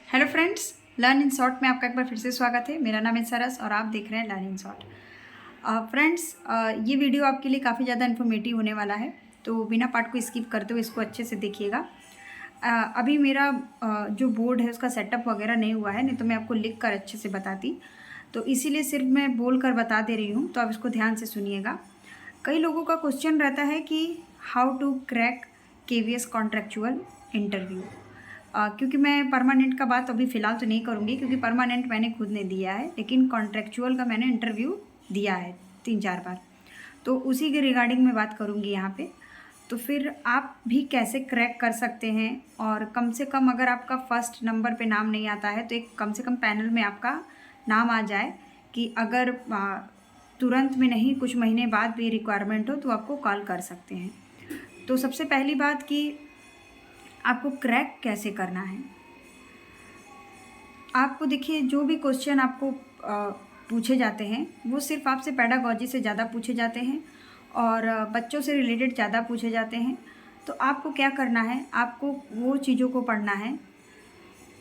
Hello friends, learn in short में आपका एक बार फिर से स्वागत है। मेरा नाम है सरस और आप देख रहे हैं लर्न इन शॉर्ट। फ्रेंड्स, ये वीडियो आपके लिए काफ़ी ज़्यादा इन्फॉर्मेटिव होने वाला है, तो बिना पार्ट को स्किप करते हुए इसको अच्छे से देखिएगा। अभी मेरा जो बोर्ड है उसका सेटअप वगैरह नहीं हुआ है, नहीं तो मैं आपको लिख कर अच्छे से बताती। तो इसीलिए सिर्फ मैं बोल कर बता दे रही हूँ, तो आप इसको ध्यान से सुनिएगा। कई लोगों का क्वेश्चन रहता है कि how to crack KVS contractual interview. क्योंकि मैं परमानेंट का बात अभी फ़िलहाल तो नहीं करूँगी, क्योंकि परमानेंट मैंने खुद ने दिया है, लेकिन कॉन्ट्रेक्चुअल का मैंने इंटरव्यू दिया है 3-4 बार। तो उसी के रिगार्डिंग मैं बात करूँगी यहाँ पे। तो फिर आप भी कैसे क्रैक कर सकते हैं, और कम से कम अगर आपका फर्स्ट नंबर पे नाम नहीं आता है तो एक कम से कम पैनल में आपका नाम आ जाए कि अगर तुरंत में नहीं, कुछ महीने बाद भी रिक्वायरमेंट हो तो आपको कॉल कर सकते हैं। तो सबसे पहली बात कि आपको क्रैक कैसे करना है। आपको देखिए, जो भी क्वेश्चन आपको पूछे जाते हैं वो सिर्फ आपसे पेडागॉजी से ज़्यादा पूछे जाते हैं और बच्चों से रिलेटेड ज़्यादा पूछे जाते हैं। तो आपको क्या करना है, आपको वो चीज़ों को पढ़ना है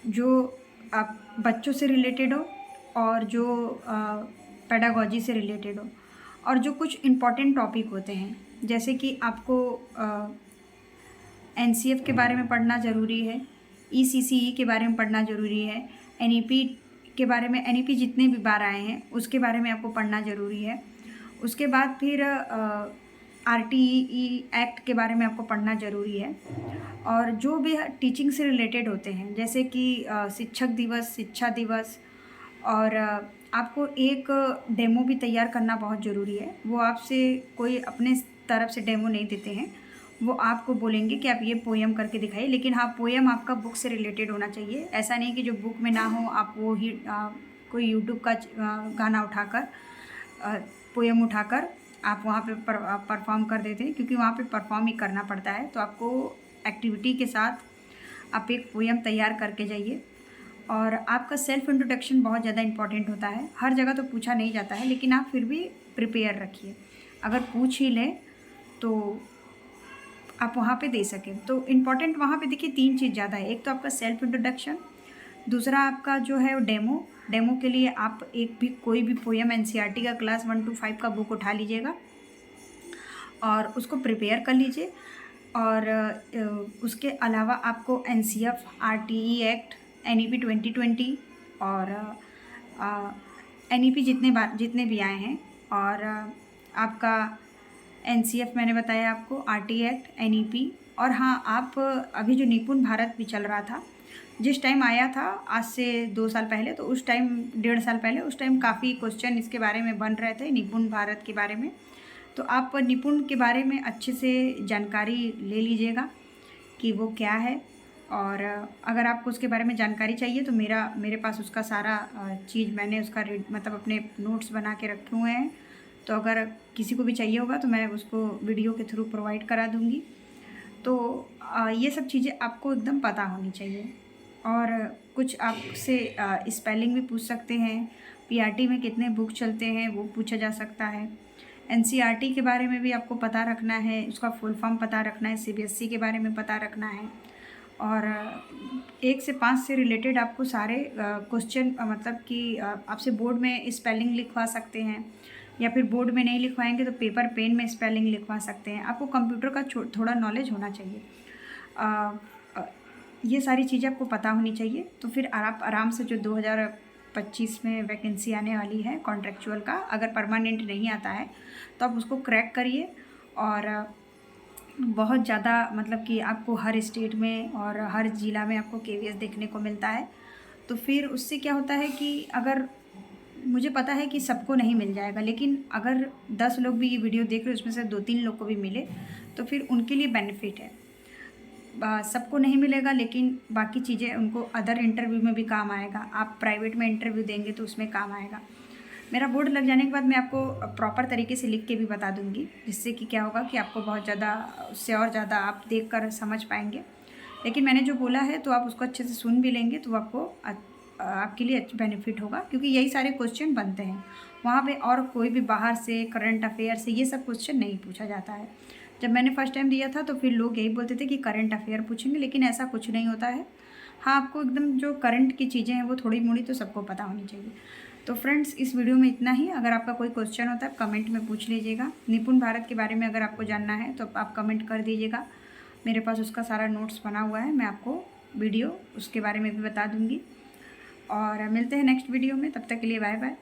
जो आप बच्चों से रिलेटेड हो और जो पेडागॉजी से रिलेटेड हो, और जो कुछ इम्पॉर्टेंट टॉपिक होते हैं, जैसे कि आपको NCF के बारे में पढ़ना ज़रूरी है, ECCE के बारे में पढ़ना ज़रूरी है, NEP के बारे में, NEP जितने भी बार आए हैं उसके बारे में आपको पढ़ना ज़रूरी है। उसके बाद फिर RTE एक्ट के बारे में आपको पढ़ना ज़रूरी है। और जो भी टीचिंग से रिलेटेड होते हैं, जैसे कि शिक्षक दिवस, शिक्षा दिवस, और आपको एक डेमो भी तैयार करना बहुत ज़रूरी है। वो आपसे कोई अपने तरफ से डेमो नहीं देते हैं, वो आपको बोलेंगे कि आप ये पोएम करके दिखाइए, लेकिन हाँ, पोएम आपका बुक से रिलेटेड होना चाहिए। ऐसा नहीं कि जो बुक में ना हो आप वो ही कोई यूट्यूब का गाना उठाकर, पोएम उठाकर आप वहाँ पे परफॉर्म कर देते हैं, क्योंकि वहाँ पे परफॉर्म ही करना पड़ता है। तो आपको एक्टिविटी के साथ आप एक पोएम तैयार करके जाइए। और आपका सेल्फ इंट्रोडक्शन बहुत ज़्यादा इंपॉर्टेंट होता है। हर जगह तो पूछा नहीं जाता है, लेकिन आप फिर भी प्रिपेयर रखिए। अगर पूछ ही लें तो आप वहाँ पे दे सकें। तो इम्पॉर्टेंट वहाँ पे देखिए 3 चीज़ ज़्यादा है। एक तो आपका सेल्फ इंट्रोडक्शन, दूसरा आपका जो है वो डेमो के लिए आप एक भी कोई भी पोएम NCERT का क्लास 1 to 5 का बुक उठा लीजिएगा और उसको प्रिपेयर कर लीजिए। और उसके अलावा आपको NCF, RTE एक्ट, NEP 2020 और NEP जितने भी आए हैं, और आपका NCF मैंने बताया आपको, RTE एक्ट, NEP, और हाँ, आप अभी जो निपुण भारत भी चल रहा था, जिस टाइम आया था आज से 2 साल पहले, तो उस टाइम 1.5 साल पहले, उस टाइम काफ़ी क्वेश्चन इसके बारे में बन रहे थे, निपुण भारत के बारे में। तो आप निपुण के बारे में अच्छे से जानकारी ले लीजिएगा कि वो क्या है। और अगर आपको उसके बारे में जानकारी चाहिए तो मेरे पास उसका सारा चीज़ मैंने उसका मतलब अपने नोट्स बना के रखे हुए हैं। तो अगर किसी को भी चाहिए होगा तो मैं उसको वीडियो के थ्रू प्रोवाइड करा दूँगी। तो ये सब चीज़ें आपको एकदम पता होनी चाहिए। और कुछ आपसे स्पेलिंग भी पूछ सकते हैं, PRT में कितने बुक चलते हैं वो पूछा जा सकता है, NCERT के बारे में भी आपको पता रखना है, उसका फुल फॉर्म पता रखना है, CBSE के बारे में पता रखना है। और 1 से 5 से रिलेटेड आपको सारे क्वेश्चन, मतलब कि आपसे बोर्ड में स्पेलिंग लिखवा सकते हैं, या फिर बोर्ड में नहीं लिखवाएंगे तो पेपर पेन में स्पेलिंग लिखवा सकते हैं। आपको कंप्यूटर का थोड़ा नॉलेज होना चाहिए। ये सारी चीज़ें आपको पता होनी चाहिए। तो फिर आप आराम से, जो 2025 में वैकेंसी आने वाली है कॉन्ट्रेक्चुअल का, अगर परमानेंट नहीं आता है तो आप उसको क्रैक करिए। और बहुत ज़्यादा, मतलब कि आपको हर स्टेट में और हर ज़िला में आपको KVS देखने को मिलता है। तो फिर उससे क्या होता है कि अगर, मुझे पता है कि सबको नहीं मिल जाएगा, लेकिन अगर 10 लोग भी ये वीडियो देख रहे हो, उसमें से 2-3 लोग को भी मिले तो फिर उनके लिए बेनिफिट है। सबको नहीं मिलेगा, लेकिन बाकी चीज़ें उनको अदर इंटरव्यू में भी काम आएगा। आप प्राइवेट में इंटरव्यू देंगे तो उसमें काम आएगा। मेरा बोर्ड लग जाने के बाद मैं आपको प्रॉपर तरीके से लिख के भी बता दूंगी, जिससे कि क्या होगा कि आपको बहुत ज़्यादा, उससे और ज़्यादा आप देख कर समझ पाएंगे। लेकिन मैंने जो बोला है तो आप उसको अच्छे से सुन भी लेंगे तो आपको आपके लिए बेनिफिट होगा, क्योंकि यही सारे क्वेश्चन बनते हैं वहाँ पे, और कोई भी बाहर से, करंट अफेयर से ये सब क्वेश्चन नहीं पूछा जाता है। जब मैंने फर्स्ट टाइम दिया था तो फिर लोग यही बोलते थे कि करंट अफेयर पूछेंगे, लेकिन ऐसा कुछ नहीं होता है। हाँ, आपको एकदम जो करंट की चीज़ें हैं वो थोड़ी मोड़ी तो सबको पता होनी चाहिए। तो फ्रेंड्स, इस वीडियो में इतना ही। अगर आपका कोई क्वेश्चन होता है आप कमेंट में पूछ लीजिएगा। निपुण भारत के बारे में अगर आपको जानना है तो आप कमेंट कर दीजिएगा। मेरे पास उसका सारा नोट्स बना हुआ है, मैं आपको वीडियो उसके बारे में भी बता दूँगी। और मिलते हैं नेक्स्ट वीडियो में, तब तक के लिए बाय बाय।